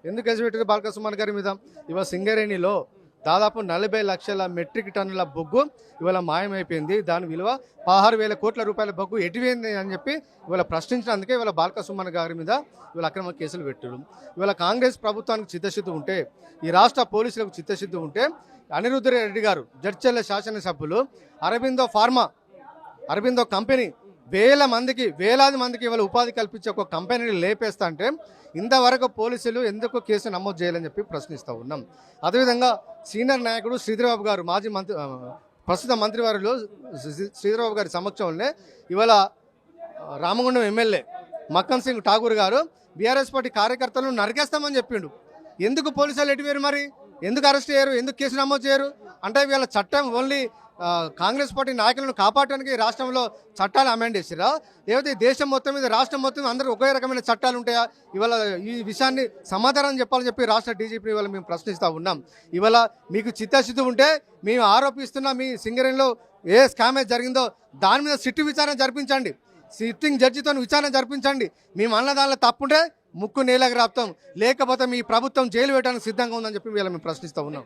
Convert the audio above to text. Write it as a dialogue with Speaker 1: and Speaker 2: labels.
Speaker 1: ఎందుకు కేసు పెట్టారు బాల్క సుమన్ గారి మీద? ఇవాళ సింగరేణిలో దాదాపు 40 లక్షల మెట్రిక్ టన్నుల బొగ్గు ఇవాళ మాయమైపోయింది. దాని విలువ 16,000 కోట్ల రూపాయల బొగ్గు ఎటువైంది అని చెప్పి ఇవాళ ప్రశ్నించినందుకే ఇవాళ బాల్క సుమన్ గారి మీద ఇవాళ అక్రమ కేసులు పెట్టారు. ఇవాళ కాంగ్రెస్ ప్రభుత్వానికి చిత్తశుద్ధి ఉంటే, ఈ రాష్ట్ర పోలీసులకు చిత్తశుద్ధి ఉంటే, అనిరుద్ధ రెడ్డి గారు జడ్చర్ల శాసనసభ్యులు అరబిందో కంపెనీ వేలాది మందికి ఇవాళ ఉపాధి కల్పించే ఒక కంపెనీని లేపేస్తా అంటే ఇంతవరకు పోలీసులు ఎందుకు కేసు నమోదు చేయాలని చెప్పి ప్రశ్నిస్తూ ఉన్నాం. అదేవిధంగా సీనియర్ నాయకుడు శ్రీధర్బాబు గారు ప్రస్తుత మంత్రివారిలో శ్రీధర్బాబు గారి సమక్షంలోనే ఇవాళ రామగుండం ఎమ్మెల్యే మక్కన్ సింగ్ ఠాకూర్ గారు బీఆర్ఎస్ పార్టీ కార్యకర్తలను నరికేస్తామని చెప్పిండు. ఎందుకు పోలీసులు ఎటువేరు? మరి ఎందుకు అరెస్ట్ చేయరు? ఎందుకు కేసు నమోదు చేయరు? అంటే వీళ్ళ చట్టం ఓన్లీ కాంగ్రెస్ పార్టీ నాయకులను కాపాడటానికి రాష్ట్రంలో చట్టాలు అమెండ్ చేసిరా? లేకపోతే దేశం మొత్తం మీద రాష్ట్రం మొత్తం అందరూ ఒకే రకమైన చట్టాలు ఉంటాయా? ఇవాళ ఈ విషయాన్ని సమాధానం చెప్పాలని చెప్పి రాష్ట్ర డీజీపీ ఇవాళ మేము ప్రశ్నిస్తూ ఉన్నాం. ఇవాళ మీకు చిత్తశుద్ధి ఉంటే మేము ఆరోపిస్తున్న మీ సింగరేణిలో ఏ స్కామేజ్ జరిగిందో దాని మీద సిట్టు విచారణ జరిపించండి. సిట్టింగ్ జడ్జితో విచారణ జరిపించండి. మేము అన్న దానిలో తప్పుంటే ముక్కు నేలకు రాపుతాం, లేకపోతే మీ ప్రభుత్వం జైలు పెట్టడానికి సిద్ధంగా ఉందని చెప్పి వీళ్ళ మేము ప్రశ్నిస్తూ ఉన్నాం.